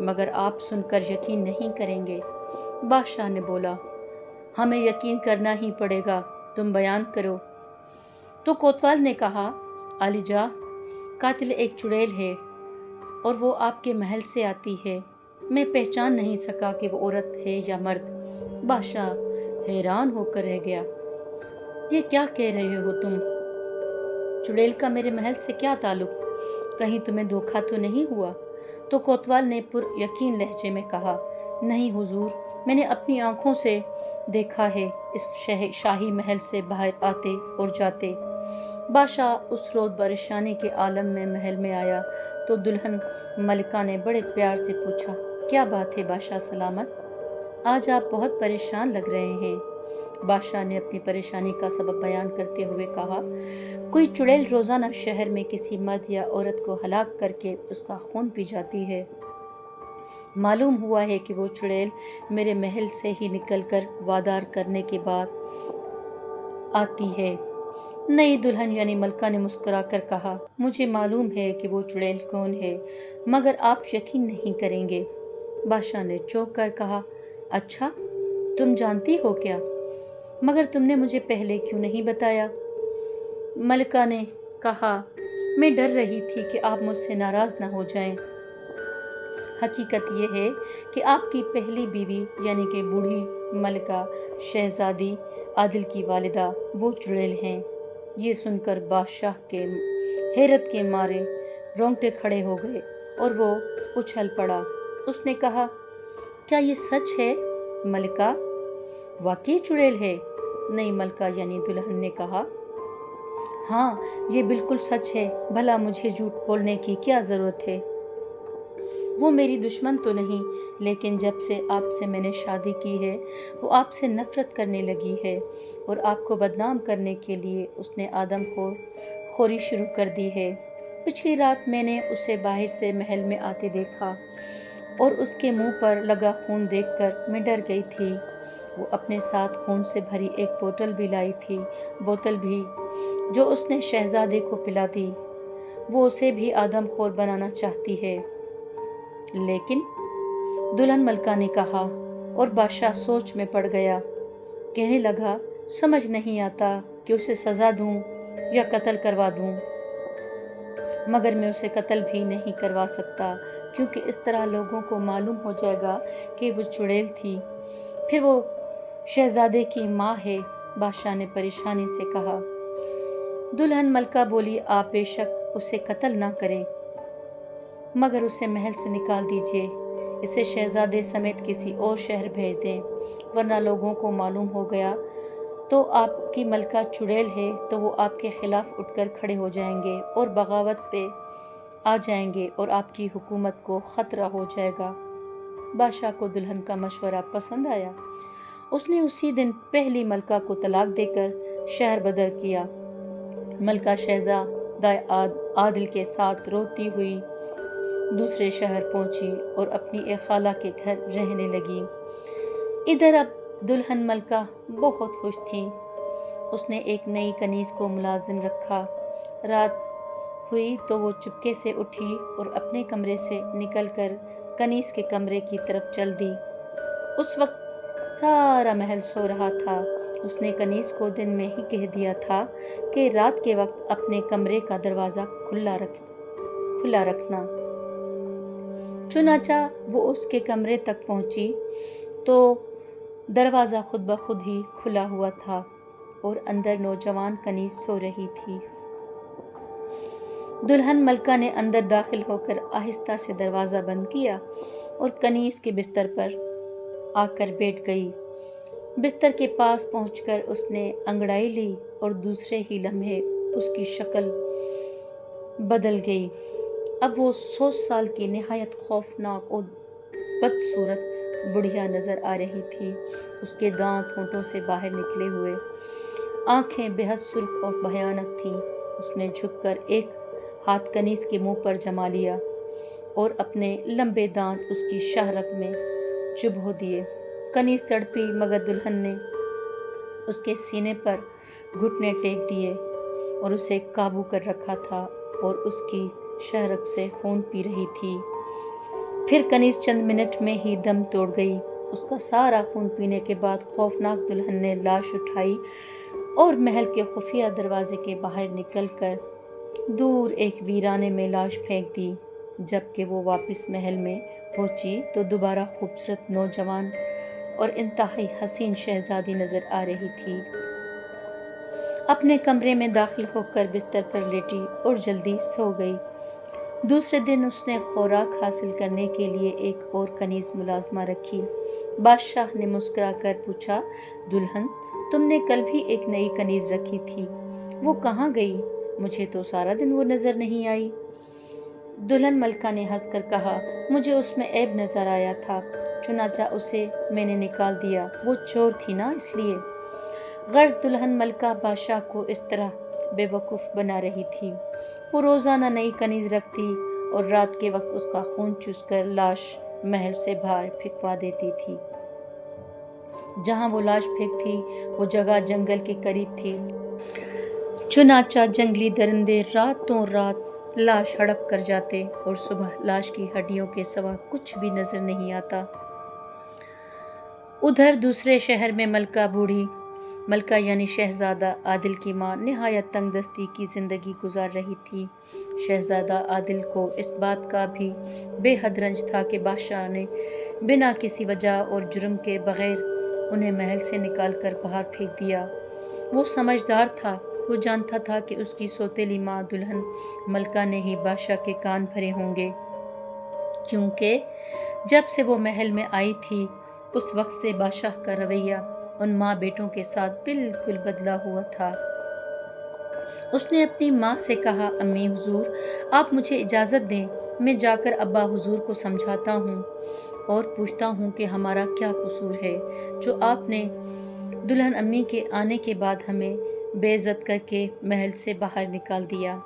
مگر آپ سن کر یقین نہیں کریں گے۔ بادشاہ نے بولا، ہمیں یقین کرنا ہی پڑے گا، تم بیان کرو۔ تو کوتوال نے کہا، علی جا، قاتل ایک چڑیل ہے اور وہ آپ کے محل سے آتی ہے۔ میں پہچان نہیں سکا کہ وہ عورت ہے یا مرد۔ بادشاہ حیران ہو کر رہ گیا۔ یہ کیا کہہ رہے ہو تم؟ چڑیل کا میرے محل سے کیا تعلق؟ کہیں تمہیں دھوکہ تو نہیں ہوا؟ تو کوتوال نے پر یقین لہجے میں کہا، نہیں حضور، میں نے اپنی آنکھوں سے دیکھا ہے اس شاہی محل سے باہر آتے اور جاتے۔ بادشاہ اس روز پریشانی کے عالم میں محل میں آیا تو دلہن ملکہ نے بڑے پیار سے پوچھا، کیا بات ہے بادشاہ سلامت؟ آج آپ بہت پریشان لگ رہے ہیں۔ بادشاہ نے اپنی پریشانی کا سبب بیان کرتے ہوئے کہا، کوئی چڑیل روزانہ شہر میں کسی مرد یا عورت کو ہلاک کر کے اس کا خون پی جاتی ہے۔ معلوم ہوا ہے کہ وہ چڑیل میرے محل سے ہی نکل کر وادار کرنے کے بعد آتی ہے۔ نئی دلہن یعنی ملکہ نے مسکرا کر کہا، مجھے معلوم ہے کہ وہ چڑیل کون ہے، مگر آپ یقین نہیں کریں گے۔ بادشاہ نے چونک کر کہا، اچھا، تم جانتی ہو کیا؟ مگر تم نے مجھے پہلے کیوں نہیں بتایا؟ ملکہ نے کہا، میں ڈر رہی تھی کہ آپ مجھ سے ناراض نہ ہو جائیں۔ حقیقت یہ ہے کہ آپ کی پہلی بیوی یعنی کہ بوڑھی ملکہ شہزادی عادل کی والدہ وہ چڑیل ہیں۔ یہ سن کر بادشاہ کے حیرت کے مارے رونگٹے کھڑے ہو گئے اور وہ اچھل پڑا۔ اس نے کہا، کیا یہ سچ ہے ملکہ؟ واقعی چڑیل ہے؟ نئی ملکہ یعنی دلہن نے کہا، ہاں، یہ بالکل سچ ہے، بھلا مجھے جھوٹ بولنے کی کیا ضرورت ہے؟ وہ میری دشمن تو نہیں، لیکن جب سے آپ سے میں نے شادی کی ہے وہ آپ سے نفرت کرنے لگی ہے اور آپ کو بدنام کرنے کے لیے اس نے آدم خوری شروع کر دی ہے۔ پچھلی رات میں نے اسے باہر سے محل میں آتے دیکھا اور اس کے منہ پر لگا خون دیکھ کر میں ڈر گئی تھی۔ وہ اپنے ساتھ خون سے بھری ایک بوتل بھی لائی تھی، بوتل بھی جو اس نے شہزادے کو پلا دی۔ وہ اسے بھی آدم خور بنانا چاہتی ہے۔ لیکن دلہن ملکہ نے کہا، اور بادشاہ سوچ میں پڑ گیا۔ کہنے لگا، سمجھ نہیں آتا کہ اسے سزا دوں یا قتل کروا دوں، مگر میں اسے قتل بھی نہیں کروا سکتا کیونکہ اس طرح لوگوں کو معلوم ہو جائے گا کہ وہ چڑیل تھی، پھر وہ شہزادے کی ماں ہے۔ بادشاہ نے پریشانی سے کہا۔ دلہن ملکہ بولی، آپ بے شک اسے قتل نہ کریں، مگر اسے محل سے نکال دیجیے، اسے شہزادے سمیت کسی اور شہر بھیج دیں، ورنہ لوگوں کو معلوم ہو گیا تو آپ کی ملکہ چڑیل ہے تو وہ آپ کے خلاف اٹھ کر کھڑے ہو جائیں گے اور بغاوت پہ آ جائیں گے اور آپ کی حکومت کو خطرہ ہو جائے گا۔ بادشاہ کو دلہن کا مشورہ پسند آیا۔ اس نے اسی دن پہلی ملکہ کو طلاق دے کر شہر بدر کیا۔ ملکہ شہزادہ عادل کے ساتھ روتی ہوئی دوسرے شہر پہنچی اور اپنی ایک خالہ کے گھر رہنے لگی۔ ادھر اب دلہن ملکہ بہت خوش تھی۔ اس نے ایک نئی کنیز کو ملازم رکھا۔ رات ہوئی تو وہ چپکے سے اٹھی اور اپنے کمرے سے نکل کر کنیز کے کمرے کی طرف چل دی۔ اس وقت سارا محل سو رہا تھا۔ اس نے کنیز کو دن میں ہی کہہ دیا تھا کہ رات کے وقت اپنے کمرے کا دروازہ کھلا رکھنا۔ چنانچہ وہ اس کے کمرے تک پہنچی تو دروازہ خود بخود ہی کھلا ہوا تھا اور اندر نوجوان کنیز سو رہی تھی۔ دلہن ملکہ نے اندر داخل ہو کر آہستہ سے دروازہ بند کیا اور کنیز کے بستر پر آ کر بیٹھ گئی۔ بستر کے پاس پہنچ کر اس نے انگڑائی لی اور دوسرے ہی لمحے اس کی شکل بدل گئی۔ اب وہ 100 سال کی نہایت خوفناک اور بدصورت بڑھیا نظر آ رہی تھی۔ اس کے دانت ہونٹوں سے باہر نکلے ہوئے، آنکھیں بے حد سرخ اور بھیانک تھیں۔ اس نے جھک کر ایک ہاتھ کنیز کے منہ پر جما لیا اور اپنے لمبے دانت اس کی شاہرگ میں چبھو دیے۔ کنیز تڑپی مگر دلہن نے اس کے سینے پر گھٹنے ٹیک دیے اور اسے قابو کر رکھا تھا اور اس کی شاہرگ سے خون پی رہی تھی۔ پھر کنیز چند منٹ میں ہی دم توڑ گئی۔ اس کا سارا خون پینے کے بعد خوفناک دلہن نے لاش اٹھائی اور محل کے خفیہ دروازے کے باہر نکل کر دور ایک ویرانے میں لاش پھینک دی۔ جب کہ وہ واپس محل میں پہنچی تو دوبارہ خوبصورت نوجوان اور انتہائی حسین شہزادی نظر آ رہی تھی۔ اپنے کمرے میں داخل ہو کر بستر پر لیٹی اور جلدی سو گئی۔ دوسرے دن اس نے خوراک حاصل کرنے کے لیے ایک اور کنیز ملازمہ رکھی۔ بادشاہ نے مسکرا کر پوچھا، دلہن، تم نے کل بھی ایک نئی کنیز رکھی تھی، وہ کہاں گئی؟ مجھے تو سارا دن وہ نظر نہیں آئی۔ دلہن ملکہ نے ہنس کر کہا، مجھے اس میں عیب نظر آیا تھا، چنانچہ اسے میں نے نکال دیا، وہ چور تھی نا اس لیے۔ غرض دلہن ملکہ بادشاہ کو اس طرح بے وقوف بنا رہی تھی۔ وہ روزانہ نئی کنیز رکھتی اور رات کے وقت اس کا خون چوس کر لاش محل سے باہر پھینکوا دیتی تھی۔ جہاں وہ لاش پھینکتی وہ جگہ جنگل کے قریب تھی، چنانچہ جنگلی درندے راتوں رات لاش ہڑپ کر جاتے اور صبح لاش کی ہڈیوں کے سوا کچھ بھی نظر نہیں آتا۔ ادھر دوسرے شہر میں ملکہ بوڑھی، ملکہ یعنی شہزادہ عادل کی ماں، نہایت تنگ دستی کی زندگی گزار رہی تھی۔ شہزادہ عادل کو اس بات کا بھی بے حد رنج تھا کہ بادشاہ نے بنا کسی وجہ اور جرم کے بغیر انہیں محل سے نکال کر باہر پھینک دیا۔ وہ سمجھدار تھا، وہ جانتا تھا کہ اس کی سوتیلی ماں دلہن ملکہ نے ہی بادشاہ کے کان بھرے ہوں گے، کیونکہ جب سے وہ محل میں آئی تھی اس وقت سے بادشاہ کا رویہ ان ماں بیٹوں کے ساتھ بالکل بدلا ہوا تھا۔ اس نے اپنی ماں سے کہا، امی حضور، آپ مجھے اجازت دیں، میں جا کر ابا حضور کو سمجھاتا ہوں اور پوچھتا ہوں کہ ہمارا کیا قصور ہے جو آپ نے دلہن امی کے آنے کے بعد ہمیں بے عزت کر کے محل سے باہر نکال دیا۔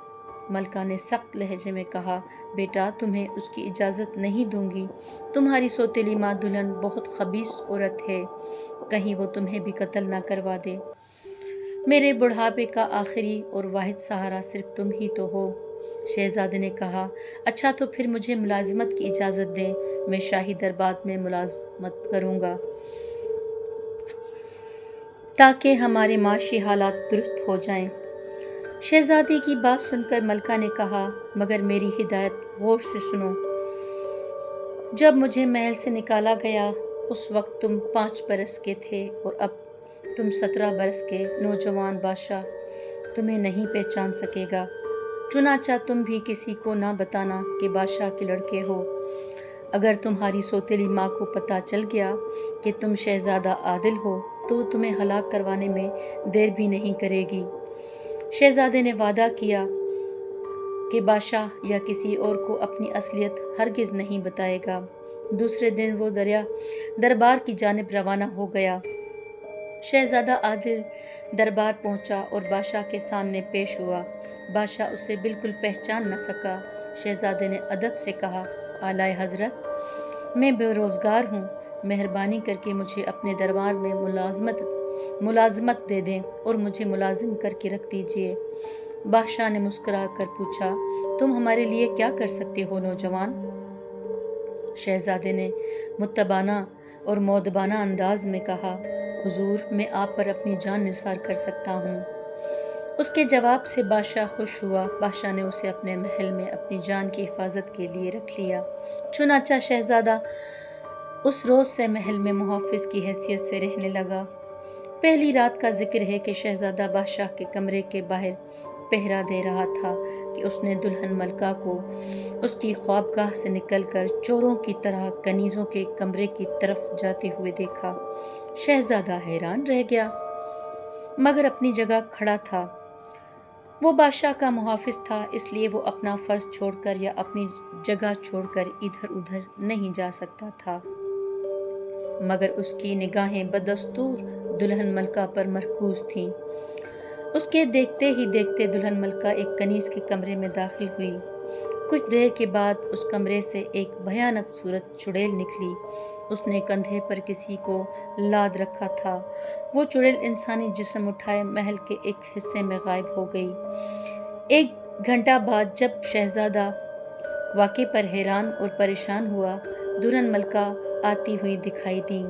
ملکہ نے سخت لہجے میں کہا، بیٹا، تمہیں اس کی اجازت نہیں دوں گی، تمہاری سوتیلی ماں دلہن بہت خبیث عورت ہے، کہیں وہ تمہیں بھی قتل نہ کروا دے۔ میرے بڑھاپے کا آخری اور واحد سہارا صرف تم ہی تو ہو۔ شہزادے نے کہا، اچھا تو پھر مجھے ملازمت کی اجازت دیں، میں شاہی دربار میں ملازمت کروں گا تاکہ ہمارے معاشی حالات درست ہو جائیں۔ شہزادی کی بات سن کر ملکہ نے کہا، مگر میری ہدایت غور سے سنو۔ جب مجھے محل سے نکالا گیا اس وقت تم 5 برس کے تھے اور اب تم 17 برس کے نوجوان، بادشاہ تمہیں نہیں پہچان سکے گا، چنانچہ تم بھی کسی کو نہ بتانا کہ بادشاہ کے لڑکے ہو۔ اگر تمہاری سوتیلی ماں کو پتہ چل گیا کہ تم شہزادہ عادل ہو تو وہ تمہیں ہلاک کروانے میں دیر بھی نہیں کرے گی۔ شہزادے نے وعدہ کیا کہ بادشاہ یا کسی اور کو اپنی اصلیت ہرگز نہیں بتائے گا۔ دوسرے دن وہ دربار کی جانب روانہ ہو گیا۔ شہزادہ عادل دربار پہنچا اور بادشاہ کے سامنے پیش ہوا۔ بادشاہ اسے بالکل پہچان نہ سکا۔ شہزادے نے ادب سے کہا، اعلیٰ حضرت، میں بے روزگار ہوں، مہربانی کر کے مجھے اپنے دربار میں ملازمت دے دیں اور مجھے ملازم کر کے رکھ دیجیے۔ بادشاہ نے مسکرا کر پوچھا، تم ہمارے لیے کیا کر سکتے ہو نوجوان؟ شہزادے نے مؤدبانہ اور مؤدبانہ انداز میں کہا، حضور، میں آپ پر اپنی جان نثار کر سکتا ہوں۔ اس کے جواب سے بادشاہ خوش ہوا۔ بادشاہ نے اسے اپنے محل میں اپنی جان کی حفاظت کے لیے رکھ لیا۔ چنانچہ شہزادہ اس روز سے محل میں محافظ کی حیثیت سے رہنے لگا۔ پہلی رات کا ذکر ہے کہ شہزادہ بادشاہ کے کمرے کے باہر پہرا دے رہا تھا کہ اس نے دلہن ملکہ کو اس کی خوابگاہ سے نکل کر چوروں کی طرح کنیزوں کے کمرے کی طرف جاتے ہوئے دیکھا۔ شہزادہ حیران رہ گیا مگر اپنی جگہ کھڑا تھا۔ وہ بادشاہ کا محافظ تھا، اس لیے وہ اپنا فرض چھوڑ کر یا اپنی جگہ چھوڑ کر ادھر ادھر نہیں جا سکتا تھا، مگر اس کی نگاہیں بدستور دلہن ملکہ پر مرکوز تھیں۔ اس کے دیکھتے ہی دیکھتے دلہن ملکہ ایک کنیز کے کمرے میں داخل ہوئی۔ کچھ دیر کے بعد اس کمرے سے ایک بھیانک صورت چڑیل نکلی۔ اس نے کندھے پر کسی کو لاد رکھا تھا۔ وہ چڑیل انسانی جسم اٹھائے محل کے ایک حصے میں غائب ہو گئی۔ 1 گھنٹہ بعد جب شہزادہ واقعے پر حیران اور پریشان ہوا۔ دلہن ملکہ آتی ہوئی دکھائی دی۔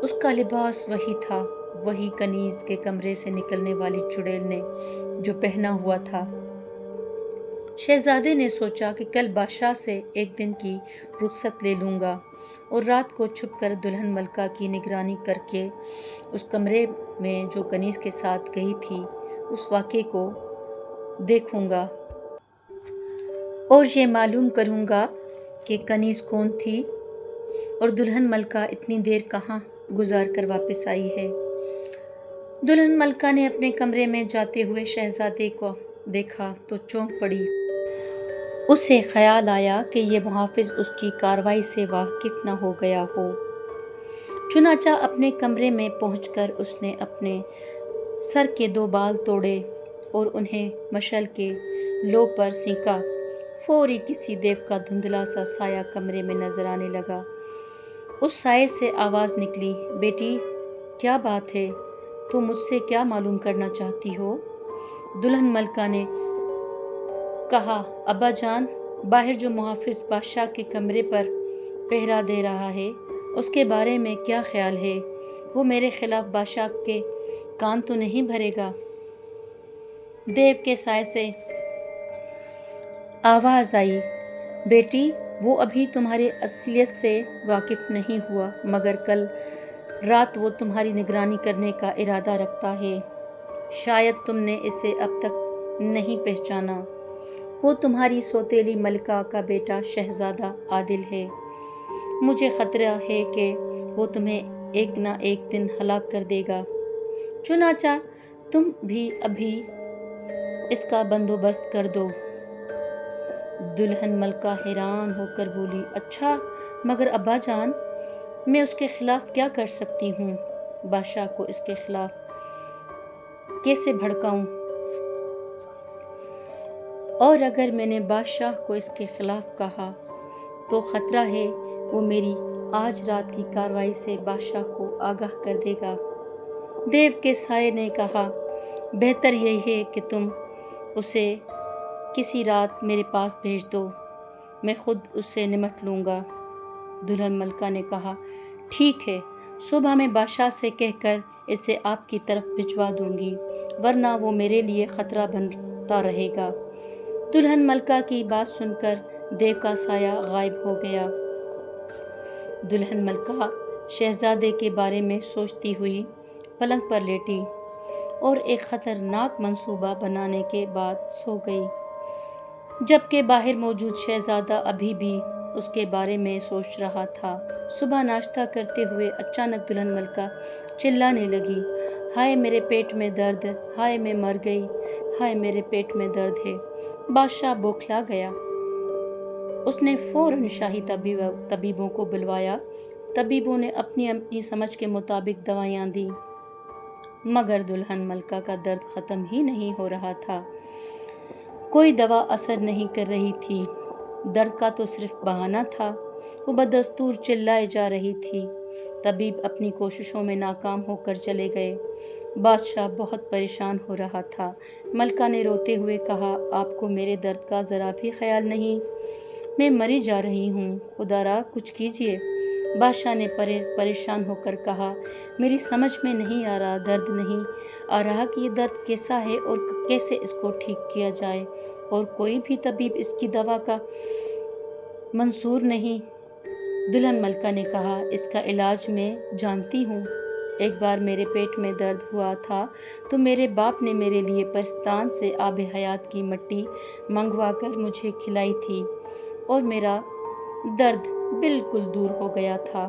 اس کا لباس وہی تھا، وہی کنیز کے کمرے سے نکلنے والی چڑیل نے جو پہنا ہوا تھا۔ شہزادے نے سوچا کہ کل بادشاہ سے ایک دن کی رخصت لے لوں گا اور رات کو چھپ کر دلہن ملکہ کی نگرانی کر کے اس کمرے میں جو کنیز کے ساتھ گئی تھی اس واقعے کو دیکھوں گا اور یہ معلوم کروں گا کہ کنیز کون تھی اور دلہن ملکہ اتنی دیر کہاں گزار کر واپس آئی ہے۔ دلہن ملکہ نے اپنے کمرے میں جاتے ہوئے شہزادے کو دیکھا تو چونک پڑی۔ اسے خیال آیا کہ یہ محافظ اس کی کارروائی سے واقف نہ ہو گیا ہو۔ چنانچہ اپنے کمرے میں پہنچ کر اس نے اپنے سر کے 2 بال توڑے اور انہیں مشعل کے لو پر سینکا۔ فوری کسی دیو کا دھندلا سا سایہ کمرے میں نظر آنے لگا۔ اس سائے سے آواز نکلی، بیٹی کیا بات ہے؟ تم مجھ سے کیا معلوم کرنا چاہتی ہو؟ دلہن ملکہ نے کہا، ابا جان، باہر جو محافظ بادشاہ کے کمرے پر پہرا دے رہا ہے اس کے بارے میں کیا خیال ہے؟ وہ میرے خلاف بادشاہ کے کان تو نہیں بھرے گا؟ دیو کے سائے سے آواز آئی، بیٹی وہ ابھی تمہاری اصلیت سے واقف نہیں ہوا، مگر کل رات وہ تمہاری نگرانی کرنے کا ارادہ رکھتا ہے۔ شاید تم نے اسے اب تک نہیں پہچانا۔ وہ تمہاری سوتیلی ملکہ کا بیٹا شہزادہ عادل ہے۔ مجھے خطرہ ہے کہ وہ تمہیں ایک نہ ایک دن ہلاک کر دے گا، چنانچہ تم بھی ابھی اس کا بندوبست کر دو۔ دلہن ملکہ حیران ہو کر بولی، اچھا، مگر ابا جان میں اس کے خلاف کیا کر سکتی ہوں؟ بادشاہ کو اس کے خلاف کیسے بھڑکاؤں؟ اور اگر میں نے بادشاہ کو اس کے خلاف کہا تو خطرہ ہے وہ میری آج رات کی کارروائی سے بادشاہ کو آگاہ کر دے گا۔ دیو کے سائے نے کہا، بہتر یہی ہے کہ تم اسے کسی رات میرے پاس بھیج دو، میں خود اس سے نمٹ لوں گا۔ دلہن ملکہ نے کہا، ٹھیک ہے، صبح میں بادشاہ سے کہہ کر اسے آپ کی طرف بھجوا دوں گی، ورنہ وہ میرے لیے خطرہ بنتا رہے گا۔ دلہن ملکہ کی بات سن کر دیو کا سایہ غائب ہو گیا۔ دلہن ملکہ شہزادے کے بارے میں سوچتی ہوئی پلنگ پر لیٹی اور ایک خطرناک منصوبہ بنانے کے بعد سو گئی، جبکہ باہر موجود شہزادہ ابھی بھی اس کے بارے میں سوچ رہا تھا۔ صبح ناشتہ کرتے ہوئے اچانک دلہن ملکہ چلانے لگی، ہائے میرے پیٹ میں درد، ہائے میں مر گئی، ہائے میرے پیٹ میں درد ہے۔ بادشاہ بوکھلا گیا۔ اس نے فوراً شاہی طبیبوں کو بلوایا۔ طبیبوں نے اپنی سمجھ کے مطابق دوائیاں دیں، مگر دلہن ملکہ کا درد ختم ہی نہیں ہو رہا تھا۔ کوئی دوا اثر نہیں کر رہی تھی۔ درد کا تو صرف بہانہ تھا۔ وہ بدستور چلائے جا رہی تھی۔ طبیب اپنی کوششوں میں ناکام ہو کر چلے گئے۔ بادشاہ بہت پریشان ہو رہا تھا۔ ملکہ نے روتے ہوئے کہا، آپ کو میرے درد کا ذرا بھی خیال نہیں؟ میں مری جا رہی ہوں، خدا را کچھ کیجیے۔ بادشاہ نے پریشان ہو کر کہا، میری سمجھ میں نہیں آ رہا، درد نہیں آ رہا کہ یہ درد کیسا ہے اور کیسے اس کو ٹھیک کیا جائے، اور کوئی بھی طبیب اس کی دوا کا منصور نہیں۔ دلہن ملکہ نے کہا، اس کا علاج میں جانتی ہوں۔ ایک بار میرے پیٹ میں درد ہوا تھا تو میرے باپ نے میرے لیے پرستان سے آب حیات کی مٹی منگوا کر مجھے کھلائی تھی اور میرا درد بالکل دور ہو گیا تھا۔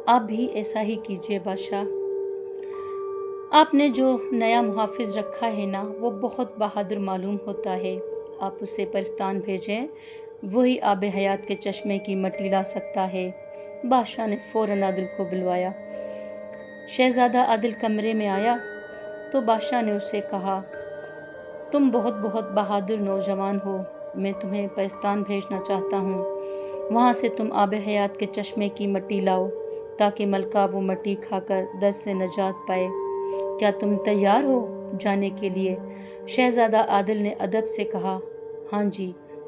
آپ بھی ایسا ہی کیجیے بادشاہ۔ آپ نے جو نیا محافظ رکھا ہے نا، وہ بہت بہادر معلوم ہوتا ہے۔ آپ اسے پرستان بھیجیں، وہی آب حیات کے چشمے کی مٹی لا سکتا ہے۔ بادشاہ نے فوراً عادل کو بلوایا۔ شہزادہ عادل کمرے میں آیا تو بادشاہ نے اسے کہا، تم بہت بہادر نوجوان ہو، میں تمہیں پرستان بھیجنا چاہتا ہوں۔ وہاں سے تم آب حیات کے چشمے کی مٹی لاؤ تاکہ ملکہ وہ مٹی کھا کر درد سے نجات پائے۔ کیا تم تیار ہو جانے کے لیے؟ شہزادہ عادل نے ادب سے کہا، ہاں جی،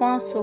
500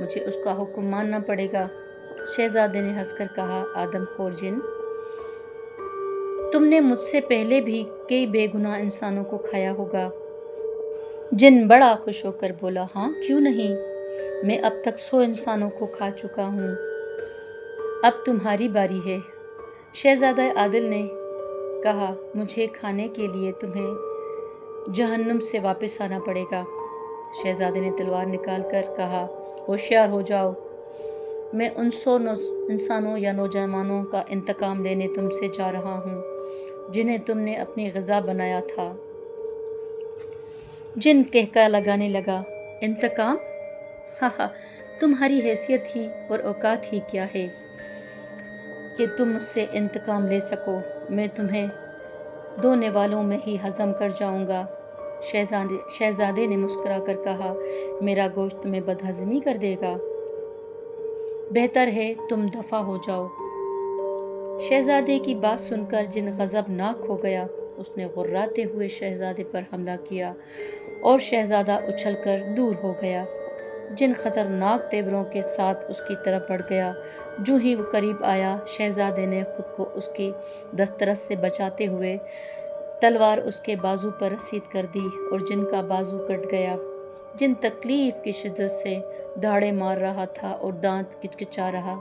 مجھے اس کا حکم ماننا پڑے گا۔ شہزادے نے ہنس کر کہا، آدم خور جن، تم نے مجھ سے پہلے بھی کئی بے گناہ انسانوں کو کھایا ہوگا۔ جن بڑا خوش ہو کر بولا، ہاں کیوں نہیں، میں اب تک 100 انسانوں کو کھا چکا ہوں، اب تمہاری باری ہے۔ شہزادہ عادل نے کہا، مجھے کھانے کے لیے تمہیں جہنم سے واپس آنا پڑے گا۔ شہزادے نے تلوار نکال کر کہا، ہوشیار ہو جاؤ، میں ان 100 انسانوں یا نوجوانوں کا انتقام لینے تم سے جا رہا ہوں جنہیں تم نے اپنی غذا بنایا تھا۔ جن کہکا لگانے لگا، انتقام؟ ہاں ہاں، تمہاری حیثیت ہی اور اوقات ہی کیا ہے کہ تم مجھ سے انتقام لے سکو؟ میں تمہیں 2 نوالوں میں ہی ہضم کر جاؤں گا۔ شہزادے نے مسکرا کر کہا، میرا گوشت تمہیں بدہضمی کر دے گا، بہتر ہے تم دفع ہو جاؤ۔ شہزادے کی بات سن کر جن غضبناک ہو گیا۔ اس نے غراتے ہوئے شہزادے پر حملہ کیا اور شہزادہ اچھل کر دور ہو گیا۔ جن خطرناک تیوروں کے ساتھ اس کی طرف بڑھ گیا۔ جو ہی وہ قریب آیا، شہزادے نے خود کو اس کی دسترس سے بچاتے ہوئے تلوار اس کے بازو پر رسید کر دی اور جن کا بازو کٹ گیا۔ جن تکلیف کی شدت سے دھاڑے مار رہا تھا اور دانت کچکچا رہا،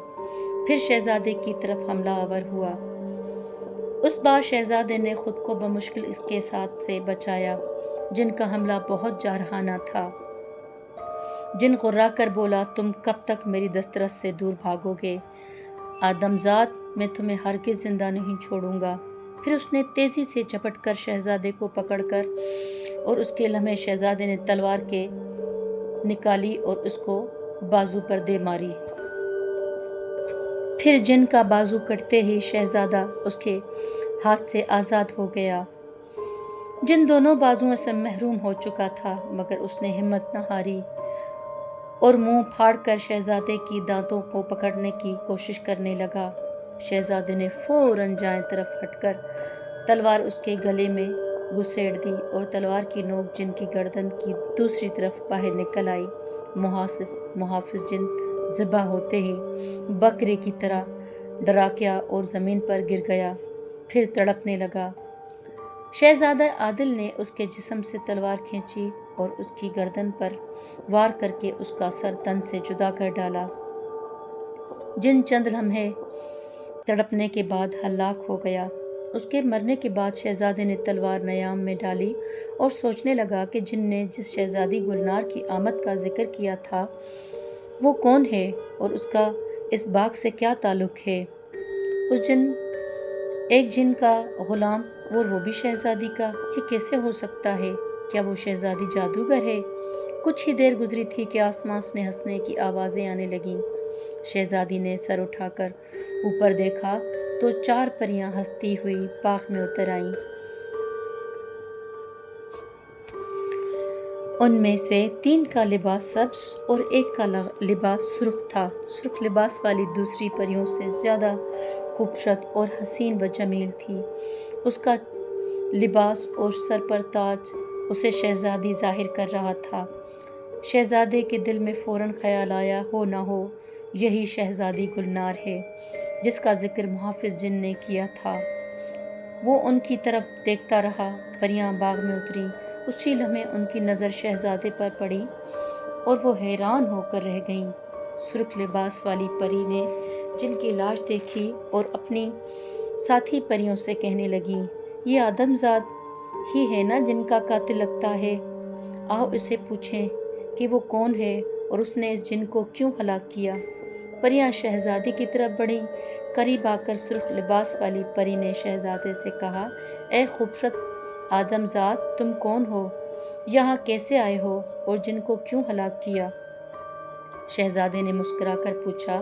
پھر شہزادے کی طرف حملہ آور ہوا۔ اس بار شہزادے نے خود کو بمشکل اس کے ساتھ سے بچایا۔ جن کا حملہ بہت جارحانہ تھا۔ جن غرا کر بولا، تم کب تک میری دسترس سے دور بھاگو گے؟ آدمزاد، میں تمہیں ہرگز زندہ نہیں چھوڑوں گا۔ پھر اس نے تیزی سے جھپٹ کر شہزادے کو پکڑ کر اور اس کے لمحے شہزادے نے تلوار کے نکالی اور اس کو بازو پر دے ماری۔ پھر جن کا بازو کٹتے ہی شہزادہ اس کے ہاتھ سے آزاد ہو گیا۔ جن دونوں بازوؤں سے محروم ہو چکا تھا، مگر اس نے ہمت نہ ہاری اور منہ پھاڑ کر شہزادے کی دانتوں کو پکڑنے کی کوشش کرنے لگا۔ شہزادے نے فوراً دائیں طرف ہٹ کر تلوار اس کے گلے میں گھسیڑ دی اور تلوار کی نوک جن کی گردن کی دوسری طرف باہر نکل آئی۔ محافظ جن ذبح ہوتے ہی بکرے کی طرح ڈرا گیا اور زمین پر گر گیا، پھر تڑپنے لگا۔ شہزادہ عادل نے اس کے جسم سے تلوار کھینچی اور اس کی گردن پر وار کر کے اس کا سر تن سے جدا کر ڈالا۔ جن چند لمحے تڑپنے کے بعد ہلاک ہو گیا۔ اس کے مرنے کے بعد شہزادے نے تلوار نیام میں ڈالی اور سوچنے لگا کہ جن نے جس شہزادی گلنار کی آمد کا ذکر کیا تھا وہ کون ہے اور اس کا اس باغ سے کیا تعلق ہے۔ ایک جن کا غلام اور وہ بھی شہزادی کا، یہ کیسے ہو سکتا ہے؟ کیا وہ شہزادی جادوگر ہے؟ کچھ ہی دیر گزری تھی کہ آسمان سے ہنسنے کی آوازیں آنے لگیں۔ شہزادی نے سر اٹھا کر اوپر دیکھا تو 4 پریاں ہنستی ہوئی باغ میں اتر آئیں۔ ان میں سے 3 کا لباس سبز اور 1 کا لباس سرخ تھا۔ سرخ لباس والی دوسری پریوں سے زیادہ خوبصورت اور حسین و جمیل تھی۔ اس کا لباس اور سر پر تاج اسے شہزادی ظاہر کر رہا تھا۔ شہزادے کے دل میں فوراً خیال آیا، ہو نہ ہو یہی شہزادی گلنار ہے جس کا ذکر محافظ جن نے کیا تھا۔ وہ ان کی طرف دیکھتا رہا۔ پریاں باغ میں اتریں۔ اسی لمحے ان کی نظر شہزادے پر پڑی اور وہ حیران ہو کر رہ گئیں۔ سرخ لباس والی پری نے جن کی لاش دیکھی اور اپنی ساتھی پریوں سے کہنے لگی، یہ آدمزاد ہی ہے نا جن کا قاتل لگتا ہے؟ آؤ اسے پوچھیں کہ وہ کون ہے اور اس نے اس جن کو کیوں ہلاک کیا۔ پریاں شہزادی کی طرف بڑھیں۔ قریب آ کر سرخ لباس والی پری نے شہزادے سے کہا، اے خوبصورت آدمزاد، تم کون ہو؟ یہاں کیسے آئے ہو اور جن کو کیوں ہلاک کیا؟ شہزادے نے مسکرا کر پوچھا،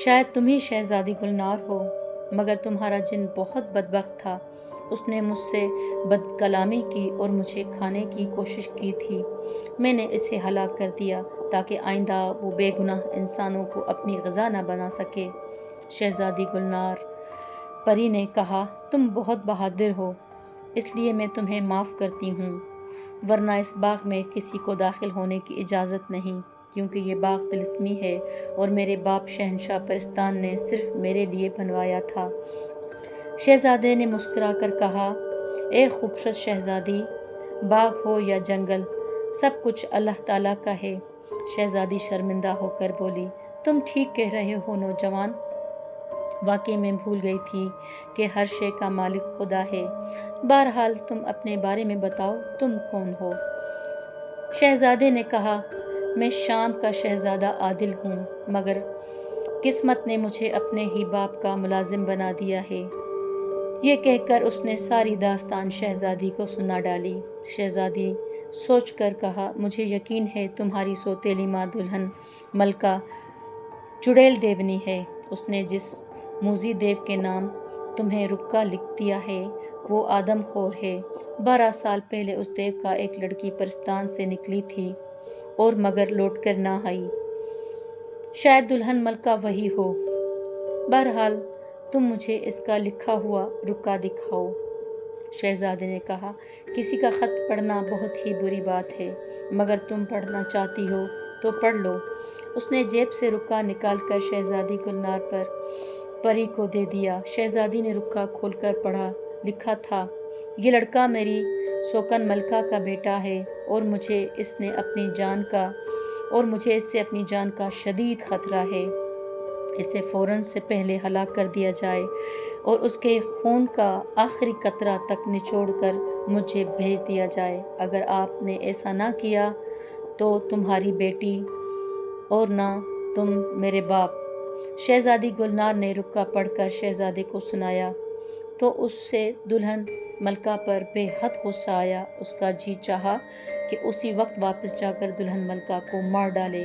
شاید تم ہی شہزادی گلنار ہو، مگر تمہارا جن بہت بدبخت تھا۔ اس نے مجھ سے بد کلامی کی اور مجھے کھانے کی کوشش کی تھی۔ میں نے اسے ہلاک کر دیا تاکہ آئندہ وہ بے گناہ انسانوں کو اپنی غذا نہ بنا سکے۔ شہزادی گلنار پری نے کہا، تم بہت بہادر ہو، اس لیے میں تمہیں معاف کرتی ہوں، ورنہ اس باغ میں کسی کو داخل ہونے کی اجازت نہیں۔ کیونکہ یہ باغ طلسمی ہے اور میرے باپ شہنشاہ پرستان نے صرف میرے لیے بنوایا تھا۔ شہزادے نے مسکرا کر کہا، اے خوبصورت شہزادی، باغ ہو یا جنگل، سب کچھ اللہ تعالیٰ کا ہے۔ شہزادی شرمندہ ہو کر بولی، تم ٹھیک کہہ رہے ہو نوجوان، واقعی میں بھول گئی تھی کہ ہر شے کا مالک خدا ہے۔ بہرحال تم اپنے بارے میں بتاؤ، تم کون ہو؟ شہزادے نے کہا، میں شام کا شہزادہ عادل ہوں، مگر قسمت نے مجھے اپنے ہی باپ کا ملازم بنا دیا ہے۔ یہ کہہ کر اس نے ساری داستان شہزادی کو سنا ڈالی۔ شہزادی سوچ کر کہا، مجھے یقین ہے تمہاری سوتیلی ماں دلہن ملکہ چڑیل دیونی ہے۔ اس نے جس موذی دیو کے نام تمہیں رکا لکھ دیا ہے وہ آدم خور ہے۔ 12 سال پہلے اس دیو کا ایک لڑکی پرستان سے نکلی تھی اور مگر لوٹ کر نہ آئی۔ شاید دلہن ملکہ وہی ہو۔ بہرحال تم مجھے اس کا لکھا ہوا رکا دکھاؤ۔ شہزادے نے کہا، کسی کا خط پڑھنا بہت ہی بری بات ہے، مگر تم پڑھنا چاہتی ہو تو پڑھ لو۔ اس نے جیب سے رکا نکال کر شہزادی گلنار پری کو دے دیا۔ شہزادی نے رکا کھول کر پڑھا۔ لکھا تھا، یہ لڑکا میری سوکن ملکہ کا بیٹا ہے اور مجھے اس سے اپنی جان کا شدید خطرہ ہے۔ اسے فوراً سے پہلے ہلاک کر دیا جائے اور اس کے خون کا آخری قطرہ تک نچوڑ کر مجھے بھیج دیا جائے۔ اگر آپ نے ایسا نہ کیا تو تمہاری بیٹی اور نہ تم میرے باپ۔ شہزادی گلنار نے رکا پڑھ کر شہزادے کو سنایا تو اس سے دلہن ملکہ پر بے حد غصہ آیا۔ اس کا جی چاہا کہ اسی وقت واپس جا کر دلہن ملکہ کو مار ڈالے،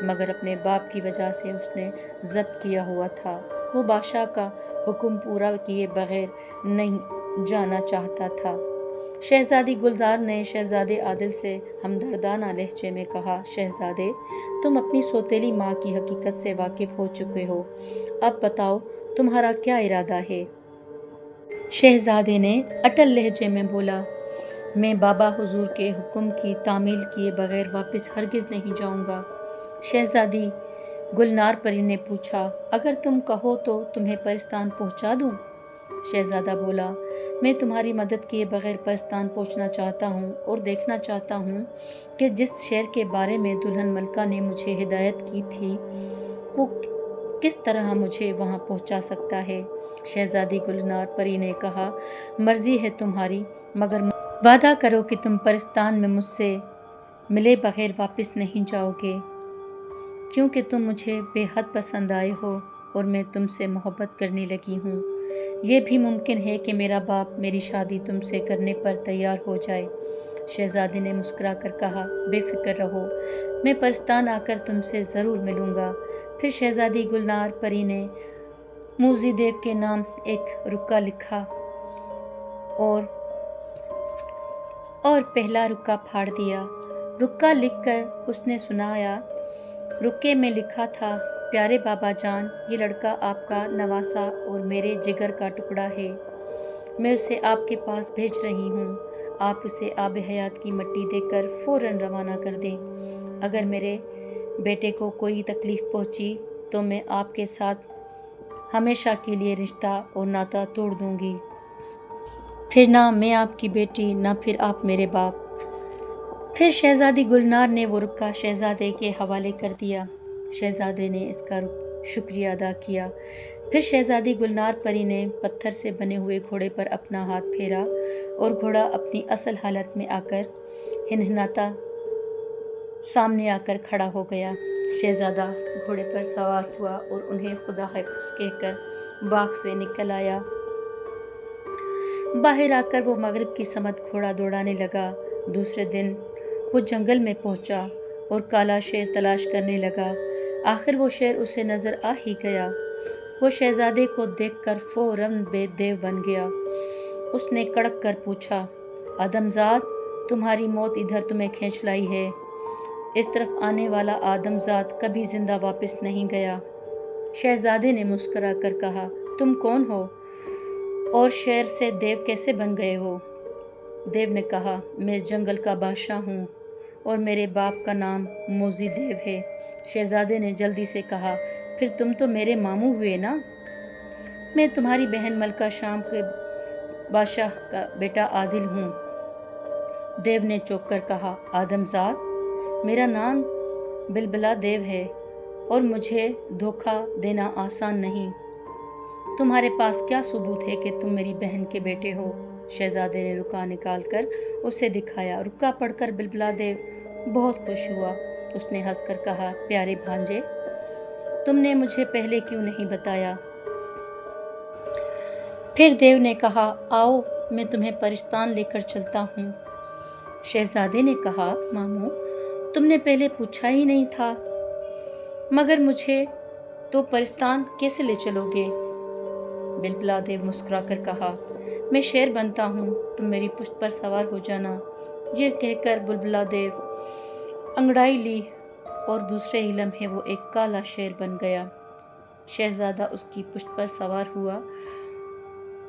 مگر اپنے باپ کی وجہ سے اس نے ضبط کیا ہوا تھا۔ وہ بادشاہ کا حکم پورا کیے بغیر نہیں جانا چاہتا تھا۔ شہزادی گلزار نے شہزادے عادل سے ہمدردانہ لہجے میں کہا، شہزادے، تم اپنی سوتیلی ماں کی حقیقت سے واقف ہو چکے ہو، اب بتاؤ تمہارا کیا ارادہ ہے؟ شہزادے نے اٹل لہجے میں بولا، میں بابا حضور کے حکم کی تعمیل کیے بغیر واپس ہرگز نہیں جاؤں گا۔ شہزادی گلنار پری نے پوچھا، اگر تم کہو تو تمہیں پرستان پہنچا دوں؟ شہزادہ بولا، میں تمہاری مدد کیے بغیر پرستان پہنچنا چاہتا ہوں اور دیکھنا چاہتا ہوں کہ جس شہر کے بارے میں دلہن ملکہ نے مجھے ہدایت کی تھی وہ کس طرح مجھے وہاں پہنچا سکتا ہے۔ شہزادی گلنار پری نے کہا، مرضی ہے تمہاری، مگر وعدہ کرو کہ تم پرستان میں مجھ سے ملے بغیر واپس نہیں جاؤ گے، کیونکہ تم مجھے بے حد پسند آئے ہو اور میں تم سے محبت کرنے لگی ہوں۔ یہ بھی ممکن ہے کہ میرا باپ میری شادی تم سے کرنے پر تیار ہو جائے۔ شہزادے نے مسکرا کر کہا، بے فکر رہو، میں پرستان آ کر تم سے ضرور ملوں گا۔ پھر شہزادی گلنار پری نے موذی دیو کے نام ایک رکا لکھا اور پہلا رکا پھاڑ دیا۔ رکا لکھ کر اس نے سنایا۔ رکے میں لکھا تھا، پیارے بابا جان، یہ لڑکا آپ کا نواسا اور میرے جگر کا ٹکڑا ہے۔ میں اسے آپ کے پاس بھیج رہی ہوں۔ آپ اسے آب حیات کی مٹی دے کر فوراً روانہ کر دیں۔ اگر میرے بیٹے کو کوئی تکلیف پہنچی تو میں آپ کے ساتھ ہمیشہ کے لیے رشتہ اور ناطہ توڑ دوں گی۔ پھر نہ میں آپ کی بیٹی، نہ پھر آپ میرے باپ۔ پھر شہزادی گلنار نے وہ رکا شہزادے کے حوالے کر دیا۔ شہزادے نے اس کا شکریہ ادا کیا۔ پھر شہزادی گلنار پری نے پتھر سے بنے ہوئے گھوڑے پر اپنا ہاتھ پھیرا اور گھوڑا اپنی اصل حالت میں آ کر ہنہناتا سامنے آ کر کھڑا ہو گیا۔ شہزادہ گھوڑے پر سوار ہوا اور انہیں خدا حافظ کہہ کر باغ سے نکل آیا۔ باہر آ کر وہ مغرب کی سمت گھوڑا دوڑانے لگا۔ دوسرے دن وہ جنگل میں پہنچا اور کالا شیر تلاش کرنے لگا۔ آخر وہ شیر اسے نظر آ ہی گیا۔ وہ شہزادے کو دیکھ کر فوراً بے دیو بن گیا۔ اس نے کڑک کر پوچھا، آدم زاد، تمہاری موت ادھر تمہیں کھینچ لائی ہے۔ اس طرف آنے والا آدم زاد کبھی زندہ واپس نہیں گیا۔ شہزادے نے مسکرا کر کہا، تم کون ہو اور شیر سے دیو کیسے بن گئے ہو؟ دیو نے کہا، میں اس جنگل کا بادشاہ ہوں اور میرے باپ کا نام موزی دیو ہے۔ شہزادے نے جلدی سے کہا، پھر تم تو میرے ماموں ہوئے نا؟ میں تمہاری بہن ملکہ شام کے بادشاہ کا بیٹا عادل ہوں۔ دیو نے چونک کر کہا، آدم زاد، میرا نام بلبلا دیو ہے اور مجھے دھوکہ دینا آسان نہیں۔ تمہارے پاس کیا ثبوت ہے کہ تم میری بہن کے بیٹے ہو؟ شہزادے نے رکا نکال کر اسے دکھایا۔ رکا پڑھ کر بلبلا دیو بہت خوش ہوا۔ اس نے ہنس کر کہا، پیارے بھانجے، تم نے مجھے پہلے کیوں نہیں بتایا؟ پھر دیو نے کہا، آؤ میں تمہیں پرستان لے کر چلتا ہوں۔ شہزادے نے کہا، ماموں، تم نے پہلے پوچھا ہی نہیں تھا، مگر مجھے تو پرستان کیسے لے چلو گے؟ بلبلا دیو مسکرا کر کہا، میں شیر بنتا ہوں، تم میری پشت پر سوار ہو جانا۔ یہ کہہ کر بلبلا دیو انگڑائی لی اور دوسرے ہی لمحے وہ ایک کالا شیر بن گیا۔ شہزادہ اس کی پشت پر سوار ہوا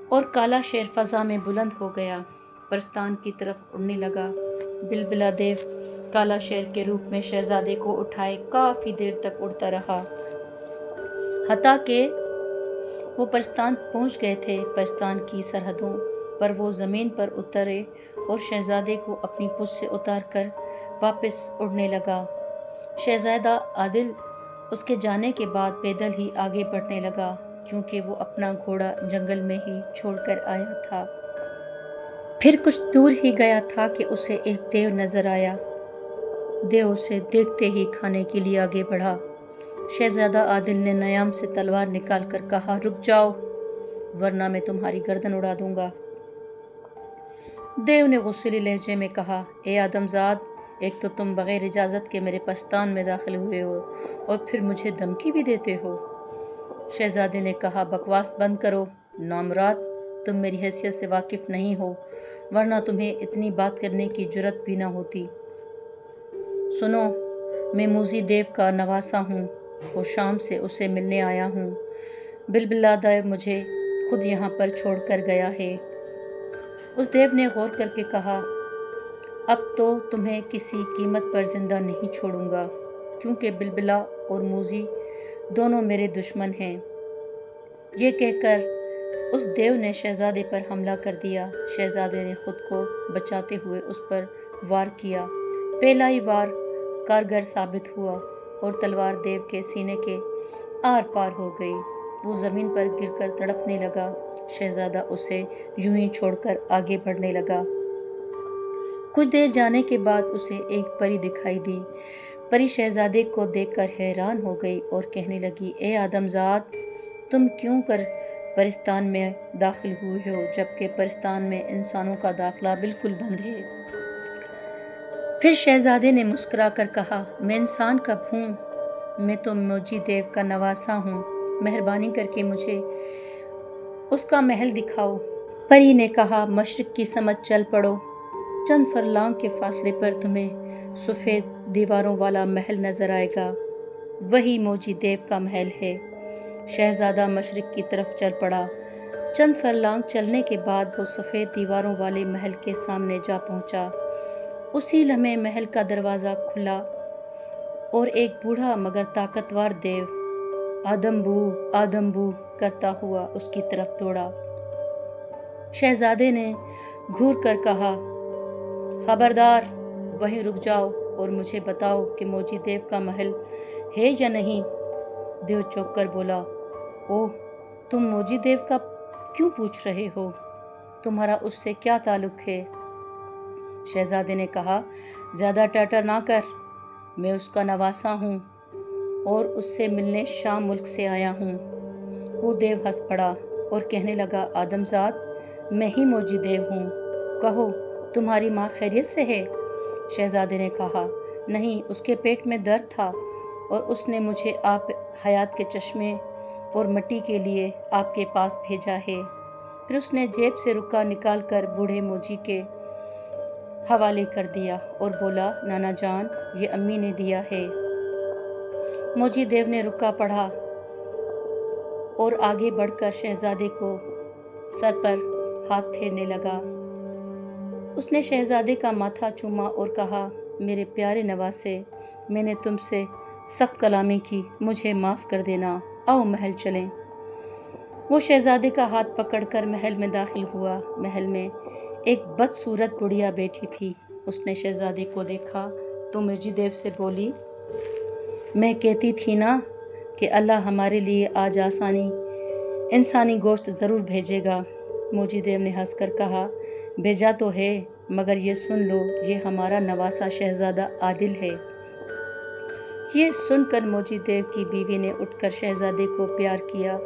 اور کالا شیر فضا میں بلند ہو گیا، پرستان کی طرف اڑنے لگا۔ بلبلا دیو کالا شیر کے روپ میں شہزادے کو اٹھائے کافی دیر تک اڑتا رہا، حتیٰ کہ وہ پرستان پہنچ گئے تھے۔ پرستان کی سرحدوں پر وہ زمین پر اترے اور شہزادے کو اپنی پشت سے اتار کر واپس اڑنے لگا۔ شہزادہ عادل اس کے جانے کے بعد پیدل ہی آگے بڑھنے لگا، کیونکہ وہ اپنا گھوڑا جنگل میں ہی چھوڑ کر آیا تھا۔ پھر کچھ دور ہی گیا تھا کہ اسے ایک دیو نظر آیا۔ دیو اسے دیکھتے ہی کھانے کے لیے آگے بڑھا۔ شہزادہ عادل نے نیام سے تلوار نکال کر کہا، رک جاؤ ورنہ میں تمہاری گردن اڑا دوں گا۔ دیو نے غصیلے لہجے میں کہا، اے آدم زاد، ایک تو تم بغیر اجازت کے میرے پستان میں داخل ہوئے ہو اور پھر مجھے دھمکی بھی دیتے ہو۔ شہزادے نے کہا، بکواس بند کرو نامراد، تم میری حیثیت سے واقف نہیں ہو، ورنہ تمہیں اتنی بات کرنے کی جرأت بھی نہ ہوتی۔ سنو، میں موزی دیو کا نواسہ ہوں اور شام سے اسے ملنے آیا ہوں۔ بلبلا دیو مجھے خود یہاں پر چھوڑ کر گیا ہے۔ اس دیو نے غور کر کے کہا، اب تو تمہیں کسی قیمت پر زندہ نہیں چھوڑوں گا، کیونکہ بلبلا اور موزی دونوں میرے دشمن ہیں۔ یہ کہہ کر اس دیو نے شہزادے پر حملہ کر دیا۔ شہزادے نے خود کو بچاتے ہوئے اس پر وار کیا۔ پہلا ہی وار کارگر ثابت ہوا اور تلوار دیو کے سینے کے آر پار ہو گئی۔ وہ زمین پر گر کر تڑپنے لگا۔ شہزادہ اسے یوں ہی چھوڑ کر آگے بڑھنے لگا۔ کچھ دیر جانے کے بعد اسے ایک پری دکھائی دی۔ پری شہزادے کو دیکھ کر حیران ہو گئی اور کہنے لگی، اے آدم زاد، تم کیوں کر پرستان میں داخل ہوئے ہو جبکہ پرستان میں انسانوں کا داخلہ بالکل بند ہے؟ پھر شہزادے نے مسکرا کر کہا، میں انسان کب ہوں؟ میں تو موزی دیو کا نواسہ ہوں۔ مہربانی کر کے مجھے اس کا محل دکھاؤ۔ پری نے کہا، مشرق کی سمت چل پڑو، چند فرلانگ کے فاصلے پر تمہیں سفید دیواروں والا محل نظر آئے گا، وہی موزی دیو کا محل ہے۔ شہزادہ مشرق کی طرف چل پڑا۔ چند فرلانگ چلنے کے بعد وہ سفید دیواروں والے محل کے سامنے جا پہنچا۔ اسی لمحے محل کا دروازہ کھلا اور ایک بوڑھا مگر طاقتور دیو آدم بو کرتا ہوا اس کی طرف دوڑا۔ شہزادے نے گھور کر کہا، خبردار، وہیں رک جاؤ اور مجھے بتاؤ کہ موزی دیو کا محل ہے یا نہیں۔ دیو چونک کر بولا، اوہ، تم موزی دیو کا کیوں پوچھ رہے ہو؟ تمہارا اس سے کیا تعلق ہے؟ شہزادے نے کہا، زیادہ ٹٹر نہ کر، میں اس کا نواسہ ہوں اور اس سے ملنے شام ملک سے آیا ہوں۔ وہ دیو ہنس پڑا اور کہنے لگا، آدم زاد، میں ہی موزی دیو ہوں، کہو تمہاری ماں خیریت سے ہے؟ شہزادے نے کہا، نہیں، اس کے پیٹ میں درد تھا اور اس نے مجھے آپ حیات کے چشمے اور مٹی کے لیے آپ کے پاس بھیجا ہے۔ پھر اس نے جیب سے رکا نکال کر بوڑھے موزی کے حوالے کر دیا اور بولا، نانا جان، یہ امی نے دیا ہے۔ موزی دیو نے رکا پڑھا اور آگے بڑھ کر شہزادے کو سر پر ہاتھ پھیرنے لگا۔ اس نے شہزادے کا ماتھا چوما اور کہا، میرے پیارے نواسے، میں نے تم سے سخت کلامی کی، مجھے معاف کر دینا، آؤ محل چلیں۔ وہ شہزادے کا ہاتھ پکڑ کر محل میں داخل ہوا۔ محل میں ایک بدصورت بڑھیا بیٹھی تھی۔ اس نے شہزادے کو دیکھا تو مرجی دیو سے بولی، میں کہتی تھی نا کہ اللہ ہمارے لیے آج انسانی گوشت ضرور بھیجے گا۔ موجی دیو نے ہنس کر کہا، بھیجا تو ہے، مگر یہ سن لو، یہ ہمارا نواسا شہزادہ عادل ہے۔ یہ سن کر موجی دیو کی بیوی نے اٹھ کر شہزادے کو پیار کیا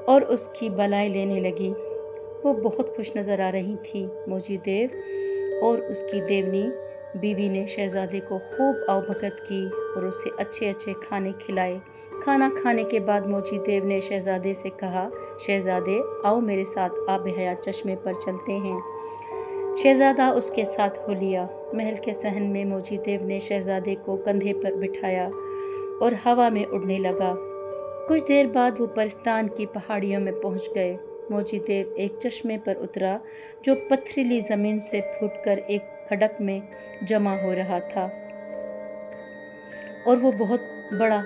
اور اس کی بلائیں لینے لگی۔ وہ بہت خوش نظر آ رہی تھی۔ موجی دیو اور اس کی دیونی بیوی نے شہزادے کو خوب آؤبھگت کی اور اسے اچھے اچھے کھانے کھلائے۔ کھانا کھانے کے بعد موجی دیو نے شہزادے سے کہا، شہزادے آؤ میرے ساتھ آب حیات چشمے پر چلتے ہیں۔ شہزادہ اس کے ساتھ ہو لیا۔ محل کے صحن میں موجی دیو نے شہزادے کو کندھے پر بٹھایا اور ہوا میں اڑنے لگا۔ کچھ دیر بعد وہ پرستان کی پہاڑیوں میں پہنچ گئے۔ موجی دیو ایک چشمے پر اترا جو پتھریلی زمین سے پھوٹ کر ایک کھڈک میں جمع ہو رہا تھا، اور وہ بہت بڑا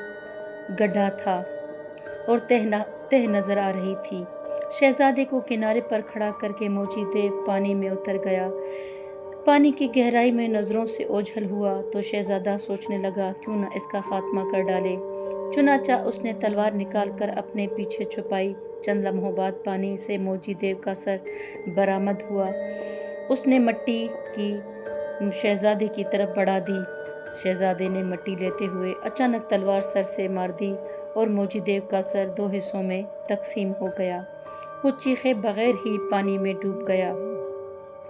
گڈھا تھا اور تہ نظر آ رہی تھی۔ شہزادے کو کنارے پر کھڑا کر کے موجی دیو پانی میں اتر گیا۔ پانی کی گہرائی میں نظروں سے اوجھل ہوا تو شہزادہ سوچنے لگا، کیوں نہ اس کا خاتمہ کر ڈالے۔ چنانچہ اس نے تلوار نکال کر اپنے پیچھے چھپائی۔ چند لمحوں بعد پانی سے موجی دیو کا سر برآمد ہوا۔ اس نے مٹی کی شہزادے کی طرف بڑھا دی۔ شہزادے نے مٹی لیتے ہوئے اچانک تلوار سر سے مار دی اور موجی دیو کا سر 2 حصوں میں تقسیم ہو گیا۔ وہ چیخے بغیر ہی پانی میں ڈوب گیا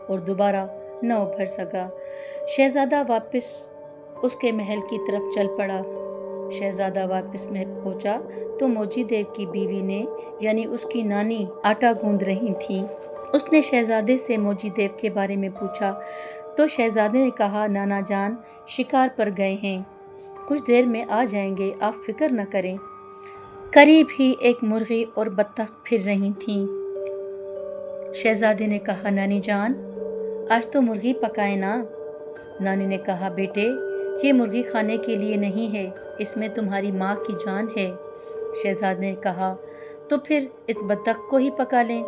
اور دوبارہ نہ ابھر سکا۔ شہزادہ واپس اس کے محل کی طرف چل پڑا۔ شہزادہ واپس محل پہنچا تو موجی دیو کی بیوی نے یعنی اس کی نانی آٹا گوندھ رہی تھیں۔ اس نے شہزادے سے موجی دیو کے بارے میں پوچھا تو شہزادے نے کہا، نانا جان شکار پر گئے ہیں، کچھ دیر میں آ جائیں گے، آپ فکر نہ کریں۔ قریب ہی ایک مرغی اور بطخ پھر رہی تھیں۔ شہزادے نے کہا، نانی جان آج تو مرغی پکائے نا؟ نانی نے کہا، بیٹے یہ مرغی کھانے کے لیے نہیں ہے، اس میں تمہاری ماں کی جان ہے۔ شہزادے نے کہا، تو پھر اس بطخ کو ہی پکا لیں،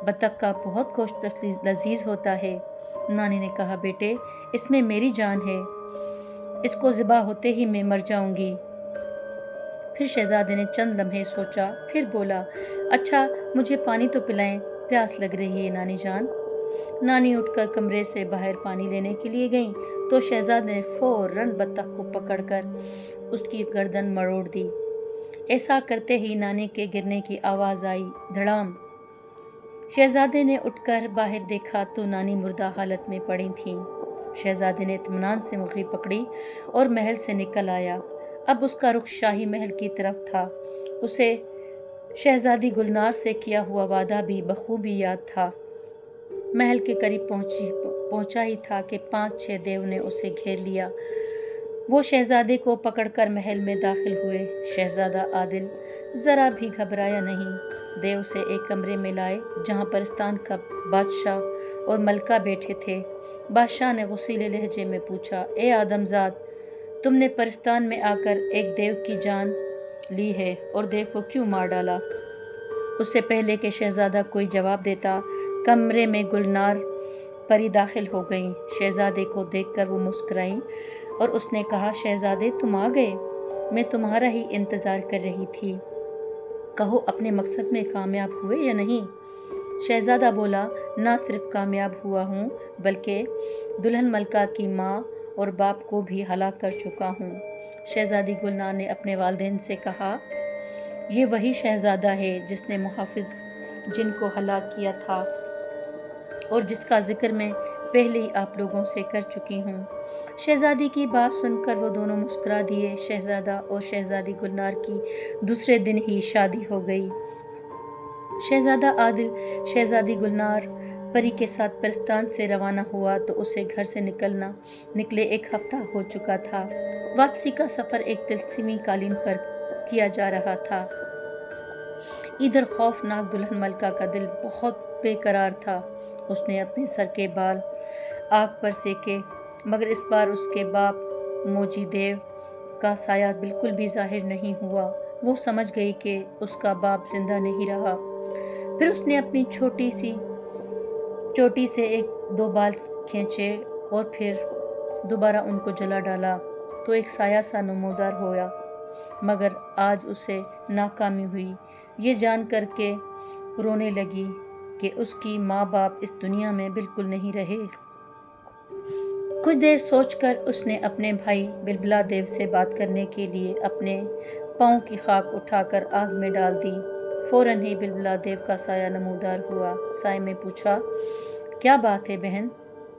بطخ کا بہت گوشت لذیذ ہوتا ہے۔ نانی نے کہا، بیٹے اس میں میری جان ہے، اس کو ذبح ہوتے ہی میں مر جاؤں گی۔ پھر شہزادے نے چند لمحے سوچا، پھر بولا، اچھا مجھے پانی تو پلائیں، پیاس لگ رہی ہے نانی جان۔ نانی اٹھ کر کمرے سے باہر پانی لینے کے لیے گئیں تو شہزادے نے فوراً بطخ کو پکڑ کر اس کی گردن مروڑ دی۔ ایسا کرتے ہی نانی کے گرنے کی آواز آئی، دھڑام۔ شہزادے نے اٹھ کر باہر دیکھا تو نانی مردہ حالت میں پڑی تھیں۔ شہزادے نے اطمینان سے مرغی پکڑی اور محل سے نکل آیا۔ اب اس کا رخ شاہی محل کی طرف تھا۔ اسے شہزادی گلنار سے کیا ہوا وعدہ بھی بخوبی یاد تھا۔ محل کے قریب پہنچا ہی تھا کہ 5-6 دیو نے اسے گھیر لیا۔ وہ شہزادے کو پکڑ کر محل میں داخل ہوئے۔ شہزادہ عادل ذرا بھی گھبرایا نہیں۔ دیو سے ایک کمرے میں لائے جہاں پرستان کا بادشاہ اور ملکہ بیٹھے تھے۔ بادشاہ نے غصیلے لہجے میں پوچھا، اے آدم زاد، تم نے پرستان میں آ کر ایک دیو کی جان لی ہے اور دیو کو کیوں مار ڈالا؟ اس سے پہلے کہ شہزادہ کوئی جواب دیتا، کمرے میں گلنار پری داخل ہو گئیں۔ شہزادے کو دیکھ کر وہ مسکرائیں اور اس نے کہا، شہزادے تم آ گئے، میں تمہارا ہی انتظار کر رہی تھی، کہو اپنے مقصد میں کامیاب ہوئے یا نہیں؟ شہزادہ بولا، نہ صرف کامیاب ہوا ہوں بلکہ دلہن ملکہ کی ماں اور باپ کو بھی ہلاک کر چکا ہوں۔ شہزادی گلنار نے اپنے والدین سے کہا، یہ وہی شہزادہ ہے جس نے محافظ جن کو ہلاک کیا تھا اور جس کا ذکر میں پہلے ہی آپ لوگوں سے کر چکی ہوں۔ شہزادی کی بات سن کر وہ دونوں مسکرا دیے۔ شہزادہ اور شہزادی گلنار کی دوسرے دن ہی شادی ہو گئی۔ شہزادہ عادل شہزادی گلنار پری کے ساتھ پرستان سے روانہ ہوا تو اسے گھر سے نکلے 1 ہفتہ ہو چکا تھا۔ واپسی کا سفر ایک طلسمی قالین پر کیا جا رہا تھا۔ ادھر خوفناک دلہن ملکہ کا دل بہت بے قرار تھا۔ اس نے اپنے سر کے بال آگ پر سینکے مگر اس بار اس کے باپ موجی دیو کا سایہ بالکل بھی ظاہر نہیں ہوا۔ وہ سمجھ گئی کہ اس کا باپ زندہ نہیں رہا۔ پھر اس نے اپنی چھوٹی سی چوٹی سے ایک دو بال کھینچے اور پھر دوبارہ ان کو جلا ڈالا تو ایک سایہ سا نمودار ہوا، مگر آج اسے ناکامی ہوئی۔ یہ جان کر کے رونے لگی کہ اس کی ماں باپ اس دنیا میں بالکل نہیں رہے۔ کچھ دیر سوچ کر اس نے اپنے بھائی بلبلا دیو سے بات کرنے کے لیے اپنے پاؤں کی خاک اٹھا کر آگ میں ڈال دی۔ فوراً ہی بلبلا دیو کا سایہ نمودار ہوا۔ سائے میں پوچھا، کیا بات ہے بہن،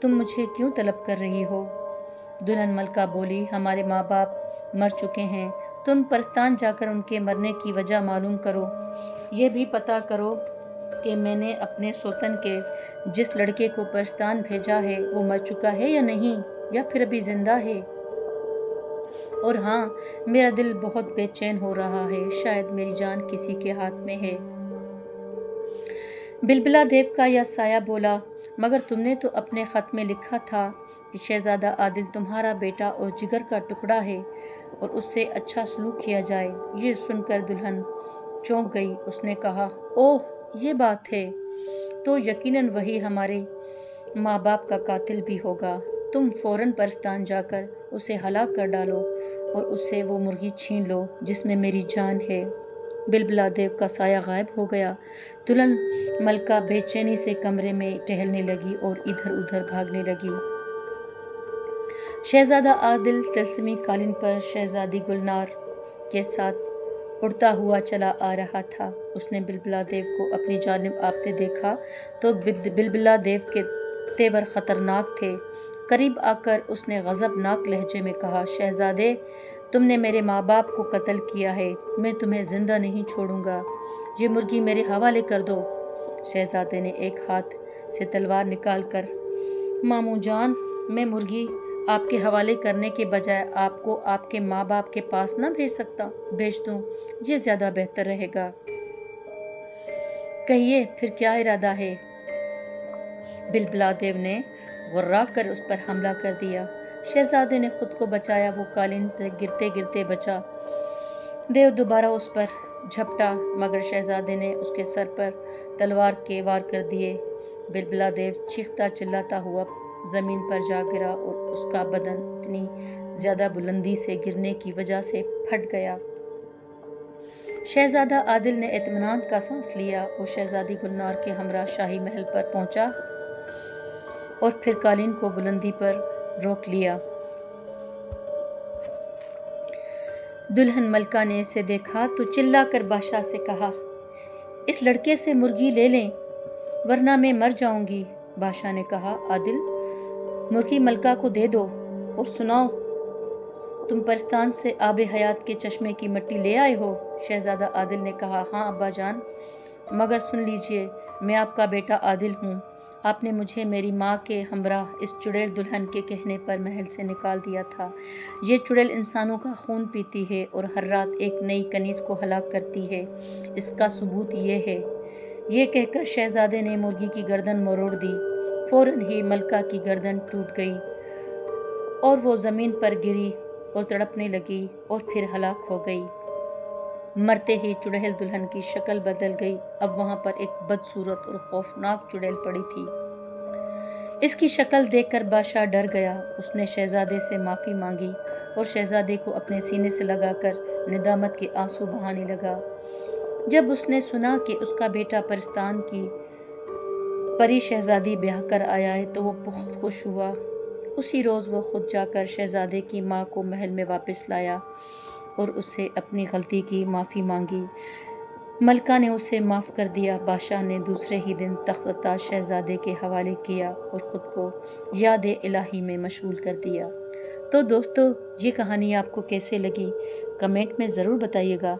تم مجھے کیوں طلب کر رہی ہو؟ دلہن ملکہ بولی، ہمارے ماں باپ مر چکے ہیں، تم پرستان جا کر ان کے مرنے کی وجہ معلوم کرو۔ یہ بھی پتہ کرو کہ میں نے اپنے سوتن کے جس لڑکے کو پرستان بھیجا ہے وہ مر چکا ہے یا نہیں، یا پھر ابھی زندہ ہے۔ اور ہاں، میرا دل بہت بے چین ہو رہا ہے، شاید میری جان کسی کے ہاتھ میں ہے۔ بلبلا دیو کا یہ سایہ بولا، مگر تم نے تو اپنے خط میں لکھا تھا کہ شہزادہ عادل تمہارا بیٹا اور جگر کا ٹکڑا ہے اور اس سے اچھا سلوک کیا جائے۔ یہ سن کر دلہن چونک گئی۔ اس نے کہا، اوہ یہ بات ہے، تو یقیناً وہی ہمارے ماں باپ کا قاتل بھی ہوگا۔ تم فوراً پرستان جا کر اسے ہلاک کر ڈالو اور اس سے وہ مرغی چھین لو جس میں میری جان ہے۔ بلبلا دیو کا سایہ غائب ہو گیا۔ دلہن ملکہ بے چینی سے کمرے میں ٹہلنے لگی اور ادھر ادھر بھاگنے لگی۔ شہزادہ عادل طلسمی قالین پر شہزادی گلنار کے ساتھ اڑتا ہوا چلا آ رہا تھا۔ اس نے بلبلا دیو کو اپنی جانب آتے دیکھا تو بلبلا دیو کے تیور خطرناک تھے۔ قریب آ کر اس نے غضبناک لہجے میں کہا، شہزادے، تم نے میرے ماں باپ کو قتل کیا ہے، میں تمہیں زندہ نہیں چھوڑوں گا، یہ مرغی میرے حوالے کر دو۔ شہزادے نے ایک ہاتھ سے تلوار نکال کر، ماموں جان، میں مرغی آپ کے حوالے کرنے کے بجائے آپ کو آپ کے ماں باپ کے پاس نہ بھیج دوں، یہ زیادہ بہتر رہے گا۔ کہیے پھر کیا ارادہ ہے؟ بلبلا دیو نے غرا کر اس پر حملہ کر دیا۔ شہزادے نے خود کو بچایا، وہ قالین سے گرتے گرتے بچا۔ دیو دوبارہ اس پر جھپٹا، مگر شہزادے نے اس کے سر پر تلوار کے وار کر دیے۔ بلبلا دیو چیختا چلاتا ہوا زمین پر جا گرا اور اس کا بدن اتنی زیادہ بلندی سے گرنے کی وجہ سے پھٹ گیا۔ شہزادہ عادل نے اطمینان کا سانس لیا۔ وہ شہزادی گلنار کے ہمراہ شاہی محل پر پہنچا اور پھر قالین کو بلندی پر روک لیا۔ دلہن ملکہ نے اسے دیکھا تو چلا کر بادشاہ سے کہا، اس لڑکے سے مرغی لے لیں ورنہ میں مر جاؤں گی۔ بادشاہ نے کہا، عادل، مرغی ملکہ کو دے دو اور سناؤ، تم پرستان سے آب حیات کے چشمے کی مٹی لے آئے ہو؟ شہزادہ عادل نے کہا، ہاں ابا جان، مگر سن لیجئے، میں آپ کا بیٹا عادل ہوں۔ آپ نے مجھے میری ماں کے ہمراہ اس چڑیل دلہن کے کہنے پر محل سے نکال دیا تھا۔ یہ چڑیل انسانوں کا خون پیتی ہے اور ہر رات ایک نئی کنیز کو ہلاک کرتی ہے، اس کا ثبوت یہ ہے۔ یہ کہہ کر شہزادے نے مرغی کی گردن مروڑ دی۔ فوراً ہی ملکہ کی گردن ٹوٹ گئی اور وہ زمین پر گری اور تڑپنے لگی اور پھر ہلاک ہو گئی۔ مرتے ہی چڑیل دلہن کی شکل بدل گئی۔ اب وہاں پر ایک بدصورت اور خوفناک چڑیل پڑی تھی۔ اس کی شکل دیکھ کر بادشاہ ڈر گیا۔ اس نے شہزادے سے معافی مانگی اور شہزادے کو اپنے سینے سے لگا کر ندامت کے آنسو بہانے لگا۔ جب اس نے سنا کہ اس کا بیٹا پرستان کی پری شہزادی بیاہ کر آیا ہے تو وہ بہت خوش ہوا۔ اسی روز وہ خود جا کر شہزادے کی ماں کو محل میں واپس لایا اور اس سے اپنی غلطی کی معافی مانگی۔ ملکہ نے اسے معاف کر دیا۔ بادشاہ نے دوسرے ہی دن تخت تاج شہزادے کے حوالے کیا اور خود کو یاد الہی میں مشغول کر دیا۔ تو دوستو، یہ کہانی آپ کو کیسے لگی؟ کمنٹ میں ضرور بتائیے گا۔